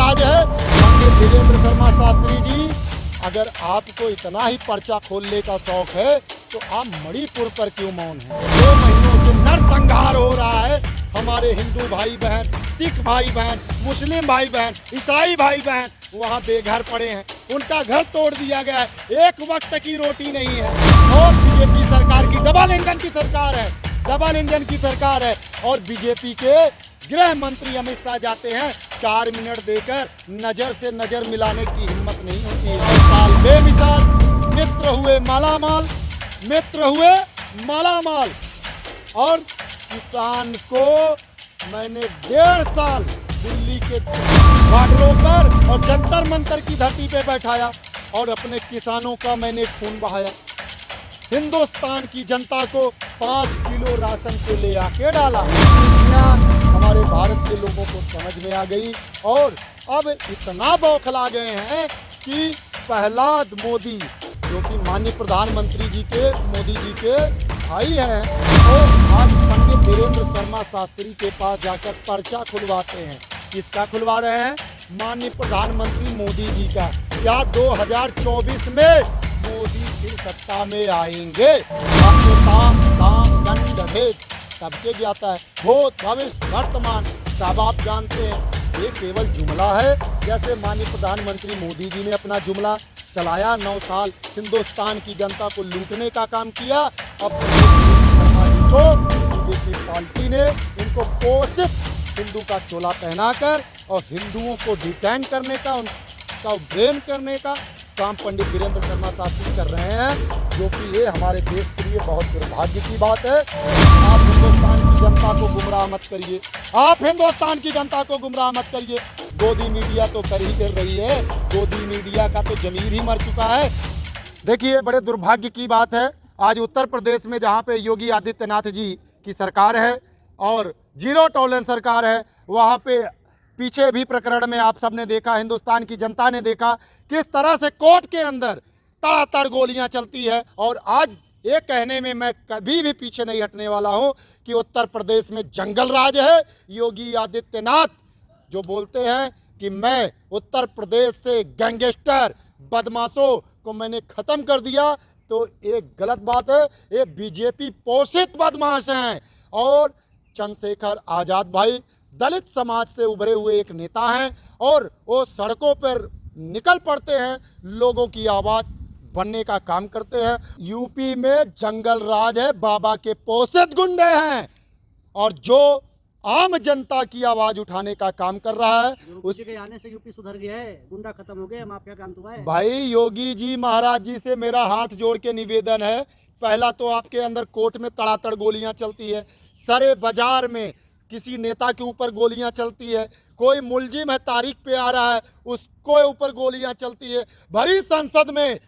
राज है। पंडित धीरेन्द्र शर्मा शास्त्री जी, अगर आपको इतना ही पर्चा खोलने का शौक है तो आप मणिपुर पर क्यों मौन हैं? 2 महीनों से नरसंहार हो रहा है। हमारे हिंदू भाई बहन, सिख भाई बहन, मुस्लिम भाई बहन, ईसाई भाई बहन वहाँ बेघर पड़े हैं, उनका घर तोड़ दिया गया है, एक वक्त की रोटी नहीं है। और बीजेपी सरकार की डबल इंजन की सरकार है, डबल इंजन की सरकार है। और बीजेपी के गृह मंत्री अमित शाह जाते हैं, 4 मिनट देकर नजर से नजर मिलाने की हिम्मत नहीं होती है। साल बेमिसाल मित्र हुए मालामाल, मित्र हुए मालामाल। और किसान को मैंने 1.5 साल दिल्ली के बॉर्डरों पर और जंतर मंतर की धरती पे बैठाया और अपने किसानों का मैंने खून बहाया। हिंदुस्तान की जनता को 5 किलो राशन पे ले आके डाला। हमारे भारत के लोगों को समझ में आ गई और अब इतना बौखला गए हैं कि प्रहलाद मोदी, जो कि माननीय प्रधानमंत्री जी के, मोदी जी के भाई हैं, और आज पंडित धीरेन्द्र शर्मा शास्त्री के पास जाकर पर्चा खुलवाते हैं। किसका खुलवा रहे हैं? माननीय प्रधानमंत्री मोदी जी का। क्या 2024 में मोदी फिर सत्ता में आएंगे? आपको साम दाम दंड भेद सबके ज्ञाता है, भूत भविष्य वर्तमान सब आप जानते हैं। ये केवल जुमला है। जैसे माननीय प्रधानमंत्री मोदी जी ने अपना जुमला चलाया, 9 साल हिंदुस्तान की जनता को लूटने का काम किया। अब बीजेपी पार्टी ने इनको पोषित हिंदू का चोला पहनाकर और हिंदुओं को डिटेन करने का, उनका ब्रेन करने का काम पंडित धीरेन्द्र शर्मा शास्त्री कर रहे हैं, जो कि ये हमारे देश के लिए बहुत दुर्भाग्य की बात है। आप हिंदुस्तान की जनता को गुमराह मत करिए, आप हिंदुस्तान की जनता को गुमराह मत करिए। गोदी मीडिया तो कर ही कर रही है, गोदी मीडिया का तो जमीर ही मर चुका है। देखिए, बड़े दुर्भाग्य की बात है, आज उत्तर प्रदेश में जहाँ पे योगी आदित्यनाथ जी की सरकार है और जीरो टॉलरेंस सरकार है, वहाँ पे पीछे भी प्रकरण में आप सबने देखा, हिंदुस्तान की जनता ने देखा किस तरह से कोर्ट के अंदर तड़ातड़ गोलियां चलती है। और आज ये कहने में मैं कभी भी पीछे नहीं हटने वाला हूं कि उत्तर प्रदेश में जंगल राज है। योगी आदित्यनाथ जो बोलते हैं कि मैं उत्तर प्रदेश से गैंगस्टर बदमाशों को मैंने खत्म कर दिया, तो एक गलत बात है। ये बीजेपी पोषित बदमाश हैं। और चंद्रशेखर आज़ाद भाई दलित समाज से उभरे हुए एक नेता हैं और वो सड़कों पर निकल पड़ते हैं, लोगों की आवाज़ बनने का काम करते हैं। यूपी में जंगल राज है, बाबा के पोषित गुंडे हैं और जो आम जनता की आवाज उठाने का काम कर रहा है। उसके आने से यूपी सुधर गया है, गुंडा खत्म हो गया, माफिया का अंत हुआ है। भाई योगी जी महाराज जी से मेरा हाथ जोड़ के निवेदन है, पहला तो आपके अंदर कोर्ट में तड़ातड़ गोलियां चलती है, सरे बाजार में किसी नेता के ऊपर गोलियां चलती है, कोई मुलजिम है तारीख पे आ रहा है उसको ऊपर गोलियां चलती है। भरी संसद में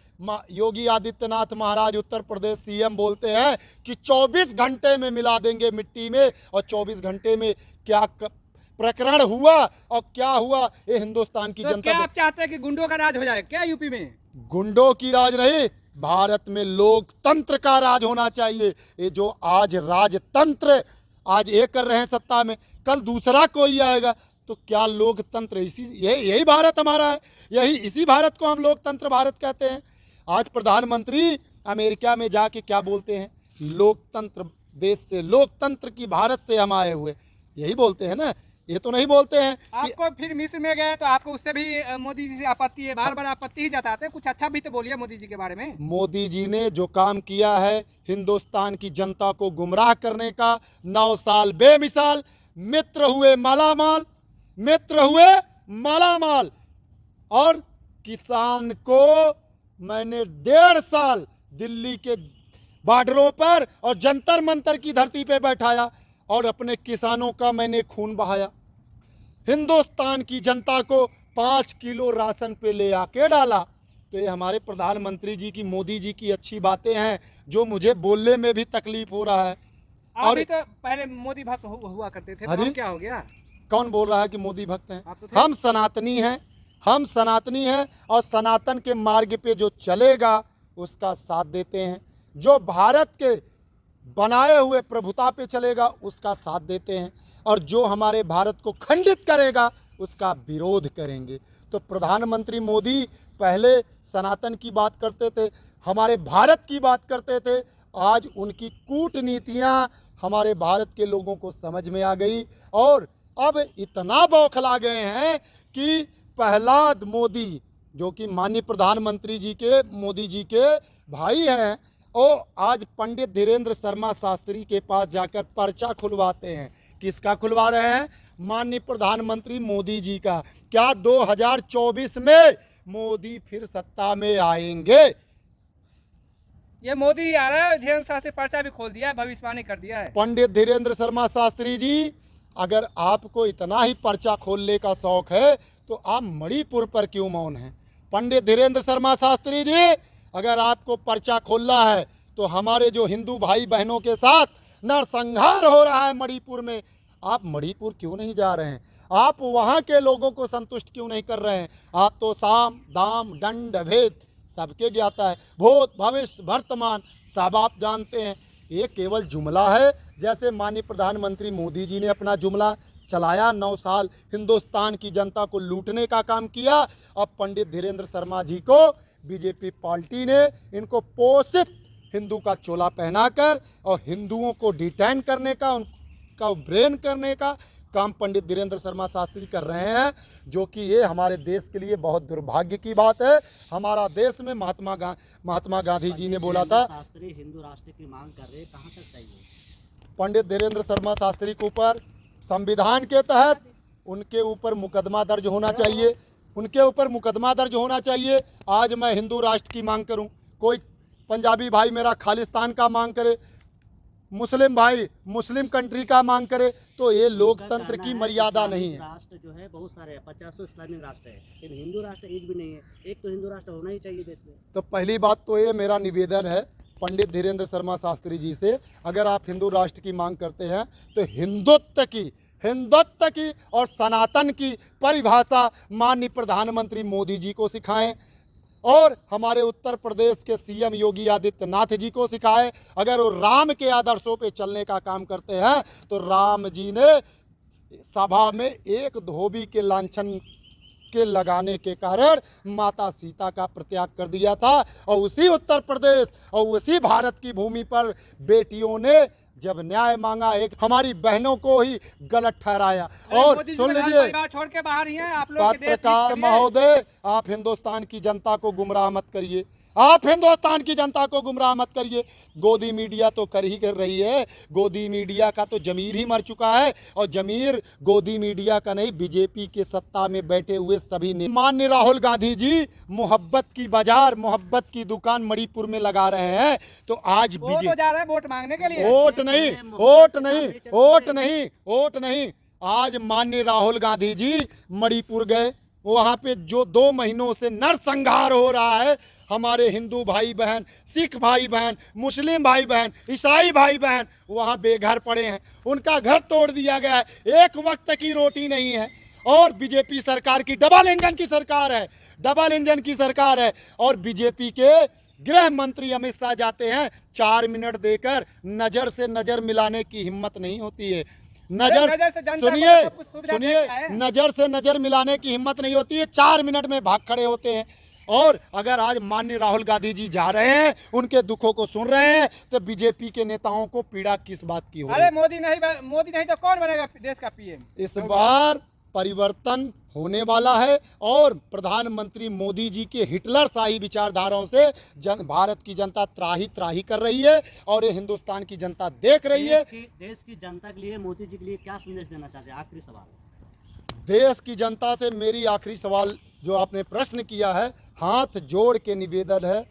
योगी आदित्यनाथ महाराज उत्तर प्रदेश सीएम बोलते हैं कि 24 घंटे में मिला देंगे मिट्टी में, और 24 घंटे में क्या प्रकरण हुआ और क्या हुआ, ये हिंदुस्तान की तो जनता। क्या आप चाहते हैं कि गुंडों का राज हो जाए क्या यूपी में? गुंडों की राज नहीं, भारत में लोकतंत्र का राज होना चाहिए। ये जो आज राजतंत्र आज ये कर रहे हैं सत्ता में, कल दूसरा कोई आएगा तो क्या लोकतंत्र? यही भारत हमारा है, यही इसी भारत को हम लोकतंत्र भारत कहते हैं। आज प्रधानमंत्री अमेरिका में जाके क्या बोलते हैं? लोकतंत्र देश से, लोकतंत्र की भारत से हम आए हुए, यही बोलते हैं ना। ये तो नहीं बोलते हैं आपको फिर मिस्र में गए तो आपको उससे भी मोदी जी से आपत्ति है, बार बार आपत्ति ही जताते हैं। कुछ अच्छा भी तो बोलिए मोदी जी के बारे में। मोदी जी ने जो काम किया है हिंदुस्तान की जनता को गुमराह करने का, 9 साल बेमिसाल मित्र हुए मालामाल, मित्र हुए मालामाल। और किसान को मैंने 1.5 साल दिल्ली के बॉर्डरों पर और जंतर मंतर की धरती पे बैठाया और अपने किसानों का मैंने खून बहाया। हिंदुस्तान की जनता को 5 किलो राशन पे ले आके डाला। तो ये हमारे प्रधानमंत्री जी की, मोदी जी की अच्छी बातें हैं जो मुझे बोलने में भी तकलीफ हो रहा है। और भी तो पहले मोदी भक्त हुआ करते थे, तो क्या हो गया? कौन बोल रहा है कि मोदी भक्त हैं? तो हम सनातनी हैं, हम सनातनी हैं और सनातन के मार्ग पे जो चलेगा उसका साथ देते हैं। जो भारत के बनाए हुए प्रभुता पे चलेगा उसका साथ देते हैं, और जो हमारे भारत को खंडित करेगा उसका विरोध करेंगे। तो प्रधानमंत्री मोदी पहले सनातन की बात करते थे, हमारे भारत की बात करते थे, आज उनकी कूटनीतियाँ हमारे भारत के लोगों को समझ में आ गई और अब इतना बौखला गए हैं कि प्रहलाद मोदी, जो कि माननीय प्रधानमंत्री जी के मोदी जी के भाई हैं, वो आज पंडित धीरेन्द्र शर्मा शास्त्री के पास जाकर पर्चा खुलवाते हैं। किसका खुलवा रहे हैं? माननीय प्रधानमंत्री मोदी जी का। क्या 2024 में मोदी फिर सत्ता में आएंगे? ये मोदी आ रहा है, धीरेन्द्र शास्त्री पर्चा भी खोल दिया है, भविष्यवाणी कर दिया है। पंडित धीरेन्द्र शर्मा शास्त्री जी, अगर आपको इतना ही पर्चा खोलने का शौक है तो आप मणिपुर पर क्यों मौन हैं? पंडित धीरेन्द्र शर्मा शास्त्री जी, अगर आपको पर्चा खोलना है तो हमारे जो हिंदू भाई बहनों के साथ नरसंहार हो रहा है मणिपुर में, आप मणिपुर क्यों नहीं जा रहे हैं? आप वहाँ के लोगों को संतुष्ट क्यों नहीं कर रहे हैं? आप तो साम दाम दंड भेद सबके ज्ञाता है, भूत भविष्य वर्तमान सब आप जानते हैं। ये केवल जुमला है। जैसे माननीय प्रधानमंत्री मोदी जी ने अपना जुमला चलाया, 9 साल हिंदुस्तान की जनता को लूटने का काम किया, अब पंडित धीरेन्द्र शर्मा जी को बीजेपी पार्टी ने इनको पोषित हिंदू का चोला पहनाकर और हिंदुओं को डिटेन करने का, उनका ब्रेन करने का काम पंडित धीरेन्द्र शर्मा शास्त्री कर रहे हैं, जो कि ये हमारे देश के लिए बहुत दुर्भाग्य की बात है। हमारा देश में महात्मा गांधी जी ने बोला था, शास्त्री हिंदू राष्ट्र की मांग कर रहे, कहाँ तक सही है? पंडित धीरेन्द्र शर्मा शास्त्री के ऊपर संविधान के तहत उनके ऊपर मुकदमा दर्ज होना चाहिए, उनके ऊपर मुकदमा दर्ज होना चाहिए। आज मैं हिंदू राष्ट्र की मांग करूं, कोई पंजाबी भाई मेरा खालिस्तान का मांग करे, मुस्लिम भाई मुस्लिम कंट्री का मांग करे, तो ये लोकतंत्र की मर्यादा नहीं है। राष्ट्र जो है बहुत सारे हैं, 50 इस्लामिक राष्ट्र है, लेकिन हिंदू राष्ट्र एक भी नहीं है। एक तो हिंदू राष्ट्र होना ही चाहिए देश में। तो पहली बात तो ये मेरा निवेदन है पंडित धीरेन्द्र शर्मा शास्त्री जी से, अगर आप हिंदू राष्ट्र की मांग करते हैं तो हिंदुत्व की और सनातन की परिभाषा माननीय प्रधानमंत्री मोदी जी को सिखाएं और हमारे उत्तर प्रदेश के सीएम योगी आदित्यनाथ जी को सिखाएं। अगर वो राम के आदर्शों पे चलने का काम करते हैं तो राम जी ने सभा में एक धोबी के लांछन के लगाने के कारण माता सीता का परित्याग कर दिया था, और उसी उत्तर प्रदेश और उसी भारत की भूमि पर बेटियों ने जब न्याय मांगा, एक हमारी बहनों को ही गलत ठहराया। और सुन लीजिए छोड़ के बाहर ही हैं आप लोग। पत्रकार महोदय, आप हिंदुस्तान की जनता को गुमराह मत करिए, आप हिंदुस्तान की जनता को गुमराह मत करिए। गोदी मीडिया तो कर ही कर रही है, गोदी मीडिया का तो जमीर ही मर चुका है, और जमीर गोदी मीडिया का नहीं, बीजेपी के सत्ता में बैठे हुए सभी ने। माननीय राहुल गांधी जी मोहब्बत की बाजार, मोहब्बत की दुकान मणिपुर में लगा रहे हैं, तो आज वो तो जा रहे हैं वोट मांगने के लिए। वोट नहीं, आज माननीय राहुल गांधी जी मणिपुर गए, वहाँ पे जो 2 महीनों से नरसंहार हो रहा है, हमारे हिंदू भाई बहन, सिख भाई बहन, मुस्लिम भाई बहन, ईसाई भाई बहन वहाँ बेघर पड़े हैं, उनका घर तोड़ दिया गया है, एक वक्त की रोटी नहीं है। और बीजेपी सरकार की डबल इंजन की सरकार है, और बीजेपी के गृह मंत्री अमित शाह जाते हैं, 4 मिनट देकर नजर से नजर मिलाने की हिम्मत नहीं होती है। नजर से नजर मिलाने की हिम्मत नहीं होती है, 4 मिनट में भाग खड़े होते हैं। और अगर आज माननीय राहुल गांधी जी जा रहे हैं, उनके दुखों को सुन रहे हैं, तो बीजेपी के नेताओं को पीड़ा किस बात की हो रही है? अरे मोदी नहीं तो कौन बनेगा देश का पीएम? इस बार परिवर्तन होने वाला है, और प्रधानमंत्री मोदी जी के हिटलर शाही विचारधाराओं से भारत की जनता त्राही कर रही है, और ये हिंदुस्तान की जनता देख रही है। देश की जनता के लिए मोदी जी के लिए क्या संदेश देना चाहते हैं? आखिरी सवाल। देश की जनता से मेरी आखिरी सवाल जो आपने प्रश्न किया है, हाथ जोड़ के निवेदन है।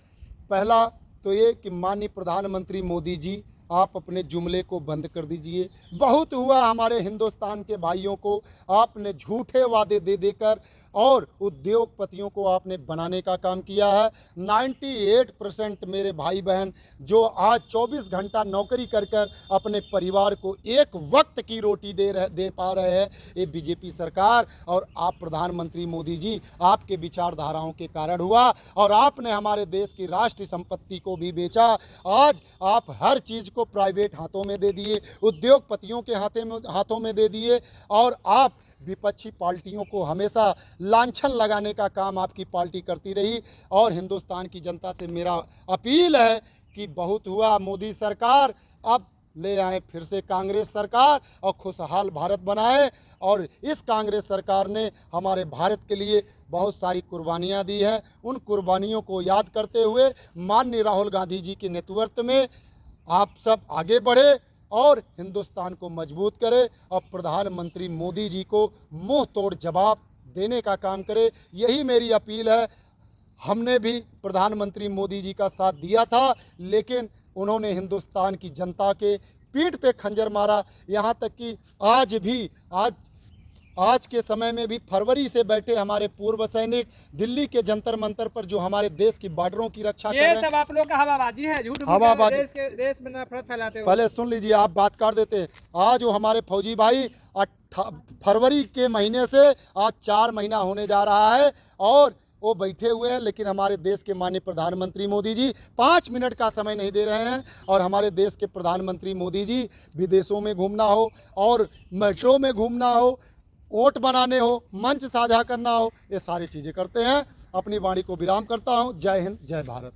पहला तो ये कि माननीय प्रधानमंत्री मोदी जी, आप अपने जुमले को बंद कर दीजिए। बहुत हुआ हमारे हिंदुस्तान के भाइयों को आपने झूठे वादे दे देकर और उद्योगपतियों को आपने बनाने का काम किया है। 98% मेरे भाई बहन जो आज 24 घंटा नौकरी कर कर अपने परिवार को एक वक्त की रोटी दे पा रहे हैं, ये बीजेपी सरकार और आप प्रधानमंत्री मोदी जी, आपके विचारधाराओं के कारण हुआ। और आपने हमारे देश की राष्ट्रीय संपत्ति को भी बेचा। आज आप हर चीज़ को प्राइवेट हाथों में दे दिए, उद्योगपतियों के हाथों में दे दिए, और आप विपक्षी पार्टियों को हमेशा लांछन लगाने का काम आपकी पार्टी करती रही। और हिंदुस्तान की जनता से मेरा अपील है कि बहुत हुआ मोदी सरकार, अब ले आए फिर से कांग्रेस सरकार और खुशहाल भारत बनाए। और इस कांग्रेस सरकार ने हमारे भारत के लिए बहुत सारी कुर्बानियां दी हैं। उन कुर्बानियों को याद करते हुए माननीय राहुल गांधी जी के नेतृत्व में आप सब आगे बढ़े और हिंदुस्तान को मजबूत करे और प्रधानमंत्री मोदी जी को मुंह तोड़ जवाब देने का काम करे। यही मेरी अपील है। हमने भी प्रधानमंत्री मोदी जी का साथ दिया था, लेकिन उन्होंने हिंदुस्तान की जनता के पीठ पे खंजर मारा। यहाँ तक कि आज के समय में भी फरवरी से बैठे हमारे पूर्व सैनिक दिल्ली के जंतर मंतर पर जो हमारे देश की बॉर्डरों की रक्षा कर रहे ये हैं। सब आप लोग का हवाबाजी है, झूठ हवाबाजी। देश में नफरत फैलाते हो। पहले सुन लीजिए, आप बात कर देते हैं। आज जो हमारे फौजी भाई फरवरी के महीने से आज 4 महीना होने जा रहा है और वो बैठे हुए हैं, लेकिन हमारे देश के माननीय प्रधानमंत्री मोदी जी 5 मिनट का समय नहीं दे रहे हैं। और हमारे देश के प्रधानमंत्री मोदी जी विदेशों में घूमना हो और मेट्रो में घूमना हो, वोट बनाने हो, मंच साझा करना हो, ये सारी चीज़ें करते हैं। अपनी वाणी को विराम करता हूँ। जय हिंद, जय भारत।